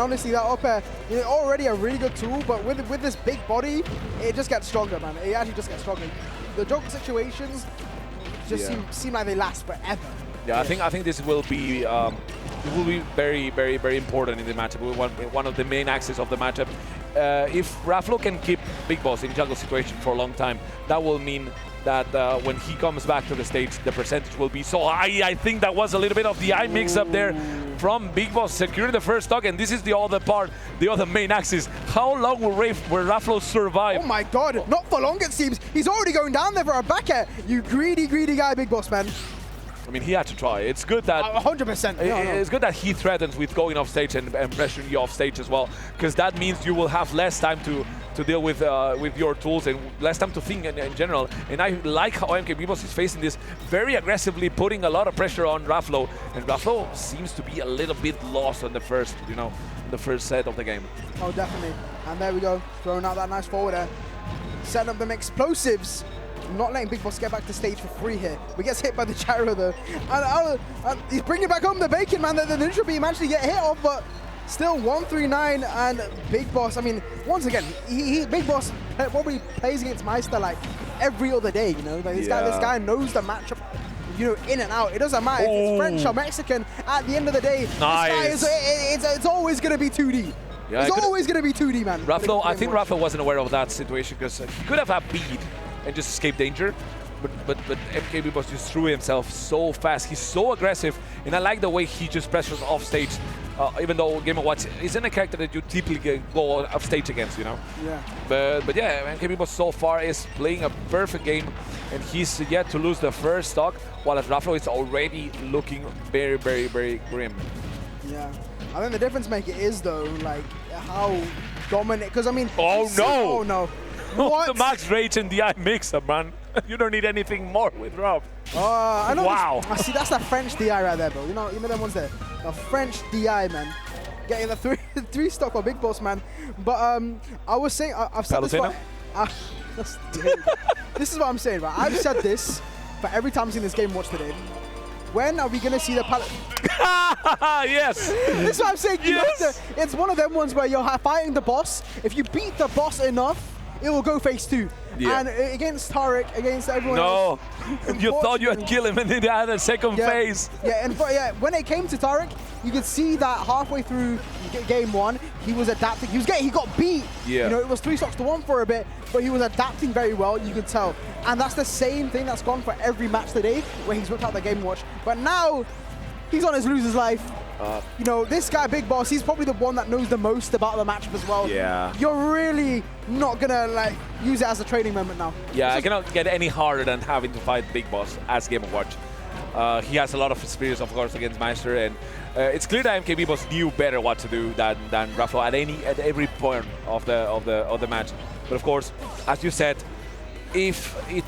honestly, that up air, you know, already a really good tool, but with this big body, it just gets stronger, man. It actually just gets stronger. The juggle situations just seem like they last forever. Yeah, I think this will be very, very, very important in the matchup. One of the main axes of the matchup. If Raflow can keep BigBoss in jungle situation for a long time, that will mean that when he comes back to the stage, the percentage will be so high. I think that was a little bit of the eye mix up there from BigBoss, securing the first stock, and this is the other part, the other main axis. How long will Raflow survive? Oh my god, not for long it seems. He's already going down there for a back air. You greedy, greedy guy, BigBoss, man. I mean, he had to try. It's good that 100%. It's good that he threatens with going off stage and pressuring you off stage as well, because that means you will have less time to deal with your tools and less time to think in general. And I like how MKBigBoss is facing this very aggressively, putting a lot of pressure on Raflow. And Raflow seems to be a little bit lost on the first, the first set of the game. Oh, definitely. And there we go, throwing out that nice forward there, setting up them explosives. Not letting BigBoss get back to stage for free here. But gets hit by the gyro though. And he's bringing back home the bacon, man. The neutral beam managed to get hit off, but still 139 and BigBoss. I mean, once again, BigBoss probably plays against Meister like every other day, you know? Like this guy knows the matchup, you know, in and out. It doesn't matter if it's French or Mexican. At the end of the day, nice. This guy it's always going to be 2D. Yeah, it's always going to be 2D, man. Raflow, I think Raflow wasn't aware of that situation because he could have had beat and just escape danger, but MKBigBoss just threw himself so fast. He's so aggressive, and I like the way he just pressures off stage, even though Game & Watch isn't a character that you typically go off stage against, you know? Yeah. But yeah, MKBigBoss so far is playing a perfect game, and he's yet to lose the first stock, while Raflow is already looking very, very, very grim. Yeah. I think the difference maker is, though, like, how dominant, because I mean... Oh, no! Oh, no. What? The max rage and DI mix-up, man. You don't need anything more with Rob. I know. Wow. I see, that's the French DI right there, bro. You know them ones there. The French DI, man. Getting the three stock for BigBoss, man. But I was saying, I've said Palutena? this. This is what I'm saying, right? I've said this for every time I've seen this game watch today. When are we going to see the Yes! This is what I'm saying. Yes. It's one of them ones where you're fighting the boss. If you beat the boss enough, it will go phase 2. Yeah. And against Tarek, against everyone else. No, you thought you had killed him and then they had a second phase. Yeah, and when it came to Tarek, you could see that halfway through game 1, he was adapting. He got beat. Yeah. You know, it was 3 stocks to 1 for a bit, but he was adapting very well, you could tell. And that's the same thing that's gone for every match today, where he's whipped out the game watch. But now, he's on his loser's life. You know, this guy, BigBoss, he's probably the one that knows the most about the matchup as well. Yeah. You're really not gonna like use it as a training moment now. Yeah, I cannot get any harder than having to fight BigBoss as Game & Watch. He has a lot of experience, of course, against Meister, and it's clear that MKBigBoss knew better what to do than Raflow at every point of the match. But of course, as you said, if it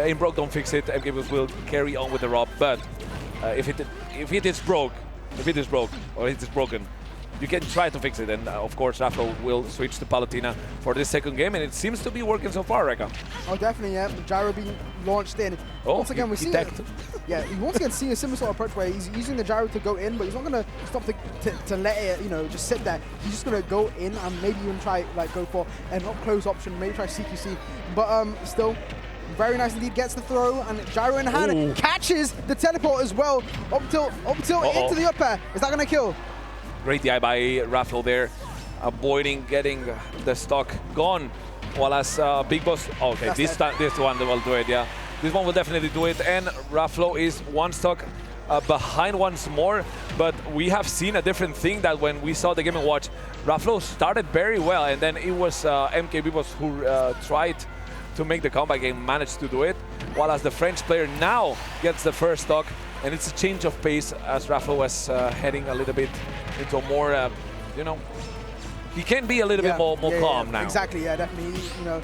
ain't broke, don't fix it. MKBigBoss will carry on with the Rob, but if it is broken, you can try to fix it, and of course Raflow will switch to Palutena for this second game, and it seems to be working so far, Reka. Oh, definitely, yeah. The gyro being launched in. Once again, we see it. Yeah, once again, see a similar sort of approach where he's using the gyro to go in, but he's not going to stop to let it, you know, just sit there. He's just going to go in and maybe even try, like, go for an up-close option, maybe try CQC. But still, very nice indeed, gets the throw, and gyro in hand, catches the teleport as well, up till into the up air. Is that going to kill? Great DI by Raflow there, avoiding getting the stock gone, while as BigBoss, okay, this one will do it, yeah. This one will definitely do it, and Raflow is 1 stock behind once more, but we have seen a different thing that when we saw the Game & Watch, Raflow started very well, and then it was MKBigBoss who tried to make the comeback game, managed to do it, while as the French player now gets the first stock, and it's a change of pace as Raflow was heading a little bit into a more, you know, he can be a little bit more calm now. Exactly, yeah, definitely, you know,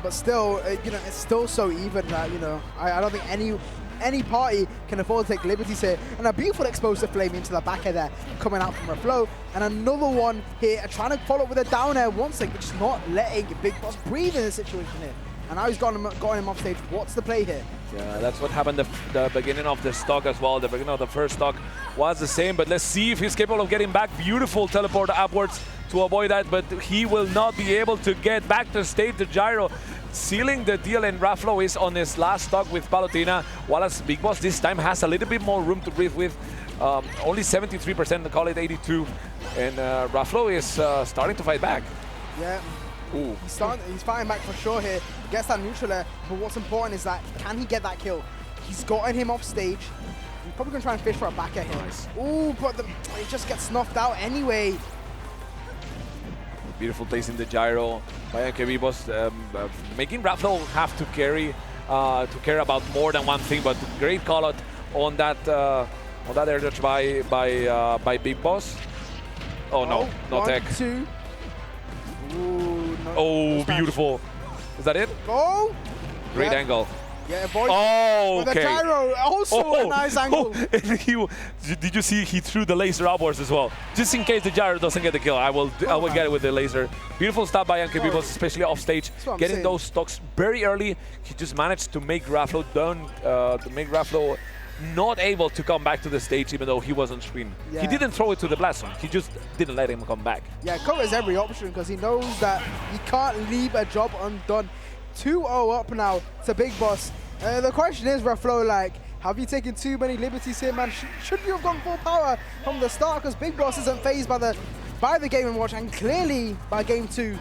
but still, you know, it's still so even that, you know, I don't think any party can afford to take liberties here. And a beautiful explosive flame into the back air there, coming out from Raflow. And another one here, trying to follow up with a down air once again, but just not letting BigBoss breathe in this situation here. And now he's got him off stage. What's the play here? Yeah, that's what happened the beginning of the stock as well. The beginning of the first stock was the same, but let's see if he's capable of getting back. Beautiful teleport upwards to avoid that, but he will not be able to get back to stage. The gyro sealing the deal, and Raflow is on his last stock with Palutena, while as BigBoss this time has a little bit more room to breathe with. Only 73%, call it 82, and Raflow is starting to fight back. Yeah. Ooh. He's fighting back for sure here. Gets that neutral there, but what's important is that can he get that kill? He's gotten him off stage. He's probably gonna try and fish for a backer here. Nice. Ooh, but he just gets snuffed out anyway. Beautiful place in the gyro by MKBigBoss, making Raflow have to care about more than one thing. But great call out on that air dodge by BigBoss. Oh no, no tech. 1, 2. Ooh, no, oh, beautiful. Is that it? Oh, great angle. Yeah, boy. Oh, okay. With the gyro, also a nice angle. Did you see he threw the laser upwards as well? Just in case the gyro doesn't get the kill, I will get it with the laser. Beautiful stop by MKBigBoss, especially off stage, getting those stocks very early. He just managed to make Raflow not able to come back to the stage, even though he was on screen. Yeah. He didn't throw it to the blast zone. He just didn't let him come back. Yeah, covers every option because he knows that he can't leave a job undone. 2-0 up now to BigBoss. The question is, Raflow, like, have you taken too many liberties here, man? Should you have gone full power from the start? Because BigBoss isn't phased by the Game & Watch, and clearly by Game 2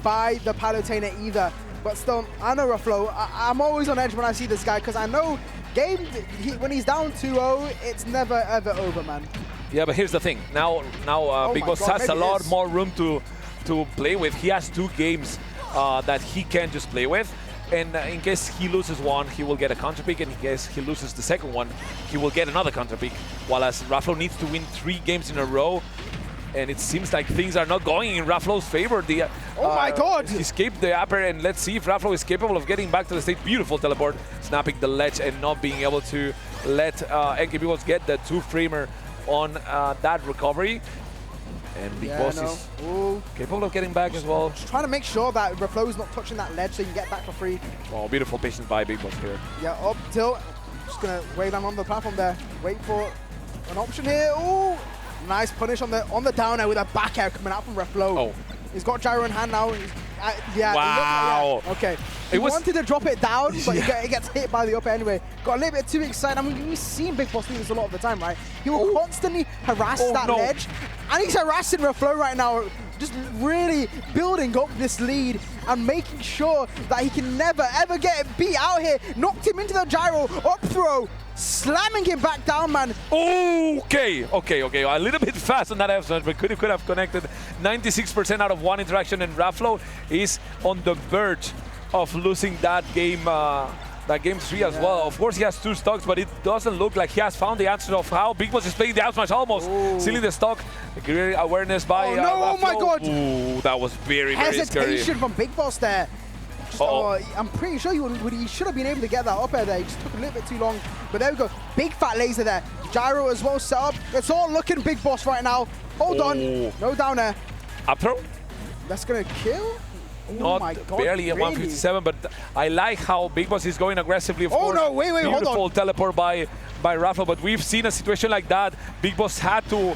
by the Palutena either. But still, I know Raflow. I'm always on edge when I see this guy because I know when he's down 2-0, it's never ever over, man. Yeah, but here's the thing. Now BigBoss has a lot more room to play with. He has 2 games that he can just play with. And in case he loses one, he will get a counterpick. And in case he loses the second one, he will get another counterpick. While as Raflow needs to win 3 games in a row. And it seems like things are not going in Raflow's favor. Oh my God! He escaped the upper, and let's see if Raflow is capable of getting back to the stage. Beautiful teleport, snapping the ledge and not being able to let MKBigBoss get the 2-framer on that recovery. And BigBoss is capable of getting back as well. Just trying to make sure that Raflow is not touching that ledge so you can get back for free. Oh, beautiful patience by BigBoss here. Yeah, up tilt. Just gonna wave down on the platform there. Wait for an option here. Ooh! Nice punish on the down air with a back air coming out from Raflow. Oh. He's got gyro in hand now. Yeah. Wow. Okay. He wanted to drop it down, but he gets hit by the up air anyway. Got a little bit too excited. I mean, we've seen BigBoss do this a lot of the time, right? He will constantly harass that ledge. And he's harassing Raflow right now. Just really building up this lead and making sure that he can never, ever get beat out here. Knocked him into the gyro, up throw, slamming him back down, man. Okay. A little bit fast on that F smash, but could have connected. 96% out of 1 interaction, and Raflow is on the verge of losing that game. That game 3 as well. Of course, he has 2 stocks, but it doesn't look like he has found the answer of how BigBoss is playing the out smash, almost sealing the stock. Great awareness by Raflow. Oh my God! Ooh, that was very, very scary. Hesitation from BigBoss there. I'm pretty sure he should have been able to get that up air there. He just took a little bit too long. But there we go. Big fat laser there. Gyro as well set up. It's all looking BigBoss right now. Hold on. No down air. Up throw. That's going to kill? Not my God, barely at 157, but I like how BigBoss is going aggressively. Of course, no, wait, hold on. Beautiful teleport by Raflow, but we've seen a situation like that. BigBoss had to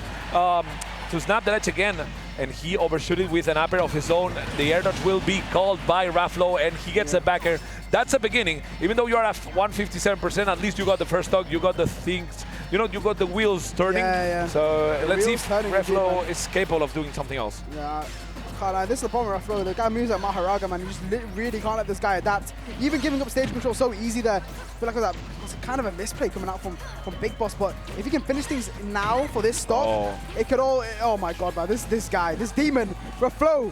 snap the ledge again, and he overshoot it with an upper of his own. The air dodge will be called by Raflow, and he gets a backer. That's a beginning. Even though you're at 157%, at least you got the first stock, you got the things, you got the wheels turning. So let's see if Raflow is capable of doing something else. This is the problem with Raflow. The guy moves like Maharaga, man. You just really can't let this guy adapt. Even giving up stage control so easy there. I feel like that's kind of a misplay coming out from BigBoss. But if he can finish things now for this stock, it could all. Oh my God, man! This guy, this demon, Raflow,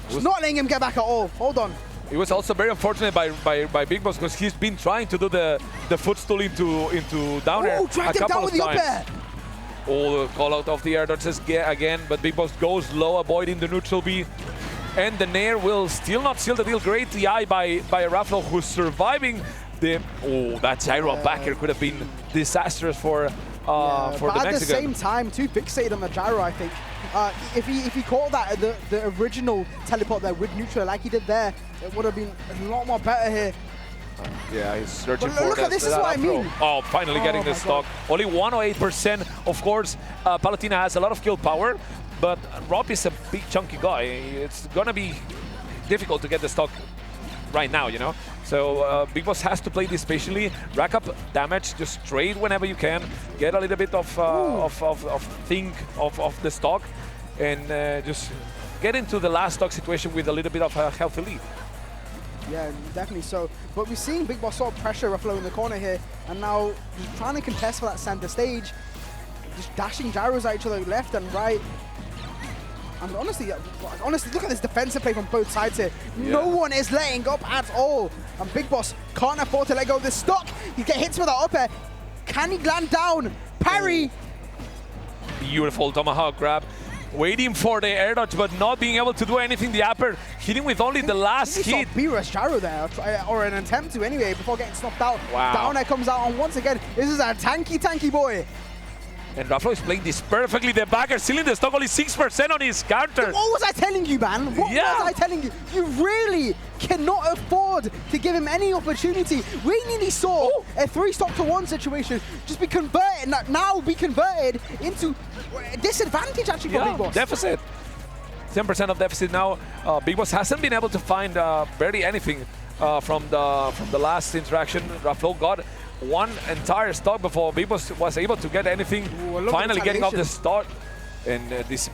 just not letting him get back at all. Hold on. It was also very unfortunate by BigBoss because he's been trying to do the footstool into down air a couple of times. The call out of the air dodges again, but BigBoss goes low, avoiding the neutral B. And the Nair will still not seal the deal. Great DI by Raflow, who's surviving the... that gyro backer could have been disastrous for the Mexican. At the same time, too fixated on the gyro, I think. If he caught that the original teleport there with neutral like he did there, it would have been a lot more better here. Yeah, he's searching But for look at this, is what I mean. Oh, finally getting the stock. Only 108%. Of course, Palutena has a lot of kill power, but Rob is a big chunky guy. It's gonna be difficult to get the stock right now, you know? So Big Boss has to play this patiently, rack up damage, just trade whenever you can, get a little bit of the stock, and just get into the last stock situation with a little bit of a healthy lead. Yeah, definitely so. But we're seeing Big Boss sort of pressure Raflow in the corner here, and now just trying to contest for that center stage, just dashing gyros at each other left and right. And honestly, look at this defensive play from both sides here. Yeah. No one is letting up at all. And Big Boss can't afford to let go of this stock. He get hits with that up air. Can he land down? Parry. Beautiful tomahawk grab. Waiting for the air dodge, but not being able to do anything. The upper hitting with only the last hit. B-rush gyro there, or an attempt to anyway, before getting snuffed out. Wow. Down air comes out, and once again, this is a tanky boy. And Raflow is playing this perfectly. The backer sealing the stock, only 6% on his counter. What was I telling you, man? What was I telling you? You really cannot afford to give him any opportunity. We nearly saw a 3-stock-to-1 situation just be converted, now be converted into a disadvantage actually for Big Boss. Deficit. 10% of deficit now. Big Boss hasn't been able to find barely anything from the last interaction. Raflow got one entire stock before Big Boss was able to get anything. Finally getting off the start, and this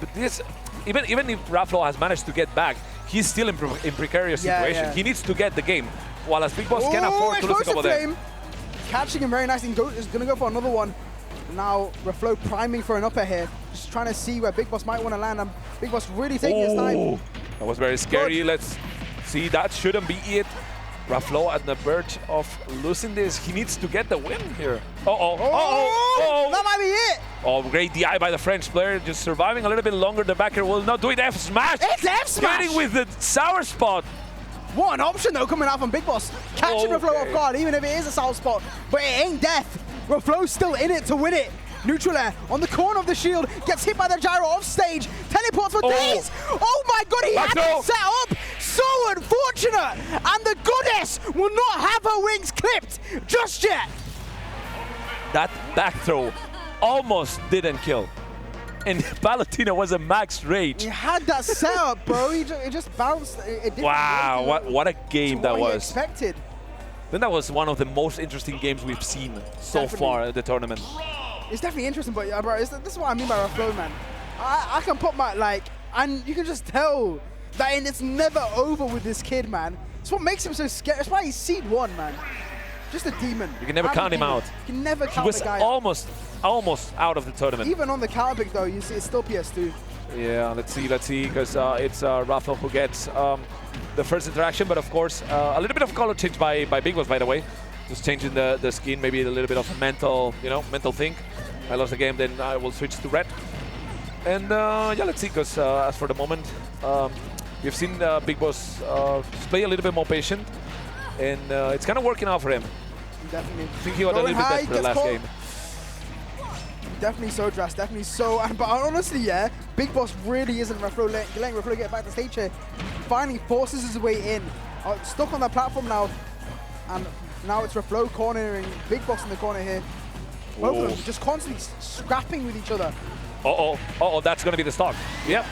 even if Raflow has managed to get back, he's still in precarious situation. Yeah. He needs to get the game, while as Big Boss can afford to lose a couple there. Catching him very nice, and is going to go for another one. Now Raflow priming for an upper here, just trying to see where Big Boss might want to land, and Big Boss really taking his time. That was very scary. Good. Let's see, that shouldn't be it. Raflow at the verge of losing this. He needs to get the win here. That might be it. Oh, great DI by the French player. Just surviving a little bit longer. The backer will not do it. F smash. It's F smash. Getting with the sour spot. What an option though coming out from Big Boss. Catching Raflow off guard, even if it is a sour spot. But it ain't death. Raflow's still in it to win it. Neutral air on the corner of the shield, gets hit by the gyro off stage, teleports for days. Oh my god, he had it set up. So unfortunate. And the goddess will not have her wings clipped just yet. That back throw almost didn't kill. And Palutena was a max rage. He had that set up, bro. It just bounced. It didn't what a game that was. Expected. Then that was one of the most interesting games we've seen so far at the tournament. It's definitely interesting, but bro, this is what I mean by Raflow, man. I can put my, and you can just tell that it's never over with this kid, man. It's what makes him so scary. That's why he's seed 1, man. Just a demon. You can never count him out. You can never count the guy out. He was almost out of the tournament. Even on the counterpick, though, you see it's still PS2. Yeah, let's see, because it's Raflow who gets the first interaction, but of course, a little bit of color change by Big Boss, by the way. Just changing the skin, maybe a little bit of a mental thing. I lost the game, then I will switch to red. And yeah, let's see, because as for the moment, we've seen Big Boss play a little bit more patient, and it's kind of working out for him. Definitely. I think he got a little bit better for the last game. Definitely so, Dras, definitely so. But honestly, yeah, Big Boss really isn't letting Raflow get back to stage here. Finally forces his way in. Stuck on that platform now. And now it's Raflow cornering Big Boss in the corner here. Both of them just constantly scrapping with each other. That's going to be the stock. Yep.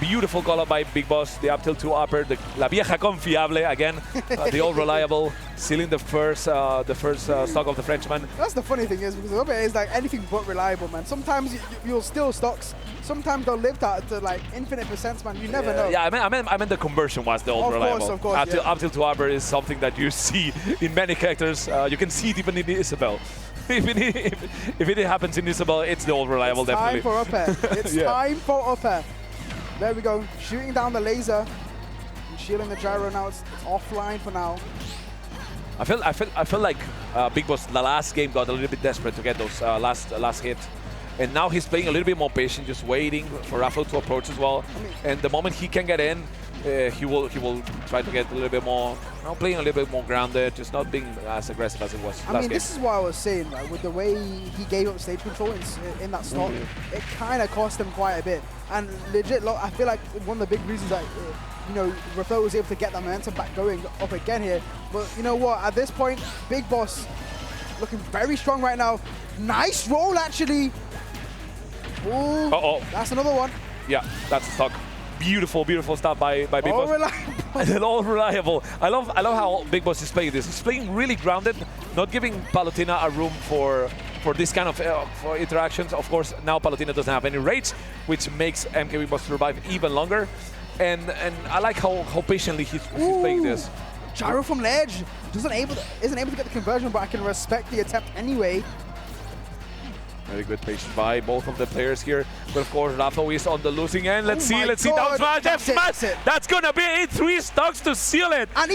Beautiful call up by Big Boss. The up tilt 2 upper, the La Vieja Confiable again, the old reliable, sealing the first stock of the Frenchman. That's the funny thing is, because the other is like anything but reliable, man. Sometimes you'll steal stocks. Sometimes they'll live that to like infinite percents, man. You never know. Yeah, I meant the conversion was the old reliable. Of course, up tilt 2 upper is something that you see in many characters. You can see it even in Isabel. If it happens in Isabel, it's the old reliable, definitely. Time for up air. It's time for up air. There we go, shooting down the laser, and shielding the gyro. Now it's offline for now. I feel like Big Boss the last game got a little bit desperate to get those last hit, and now he's playing a little bit more patient, just waiting for Raflow to approach as well. And the moment he can get in, he will try to get a little bit more, playing a little bit more grounded, just not being as aggressive as it was last game. This is what I was saying, right? With the way he gave up stage control in that slot, it kind of cost him quite a bit. And legit, I feel like one of the big reasons that Raflow was able to get that momentum back going up again here. But you know what? At this point, VGBoss looking very strong right now. Nice roll, actually. Ooh, that's another one. Yeah, that's a stock. Beautiful, beautiful stuff by VGBoss. All reliable. All reliable. I love how VGBoss is playing this. He's playing really grounded, not giving Palutena a room for this kind of for interactions. Of course, now Palutena doesn't have any rage, which makes MKBigBoss survive even longer. And I like how patiently he's playing this. Gyro from ledge isn't able to get the conversion, but I can respect the attempt anyway. Very good patience by both of the players here. But of course, Raflow is on the losing end. Let's see down smash, F smash. That's gonna be it. 3 stocks to seal it. And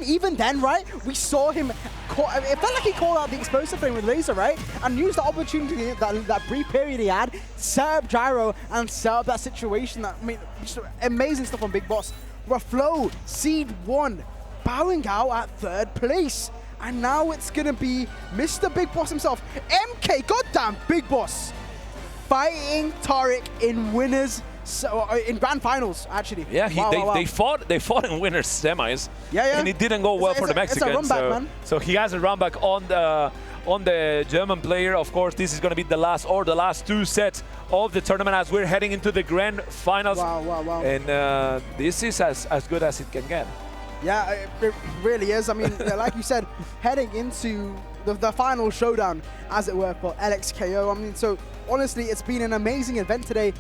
even then, right? We saw him. It felt like he called out the explosive thing with laser, right? And used the opportunity that brief period he had, set up gyro and set up that situation. Just amazing stuff on VGBoss. Raflow, seed 1, bowing out at 3rd place. And now it's going to be Mr. VGBoss himself, MK, goddamn VGBoss, fighting Tariq in winners, in grand finals, actually. Yeah, they fought in winners semis. Yeah. And it didn't go well for the Mexican. It's a run back, man. So he has a run back on the German player. Of course, this is going to be the last 2 sets of the tournament as we're heading into the grand finals. Wow. And this is as good as it can get. Yeah, it really is. I mean, like you said, heading into the final showdown, as it were, for LXKO. I mean, so honestly, it's been an amazing event today.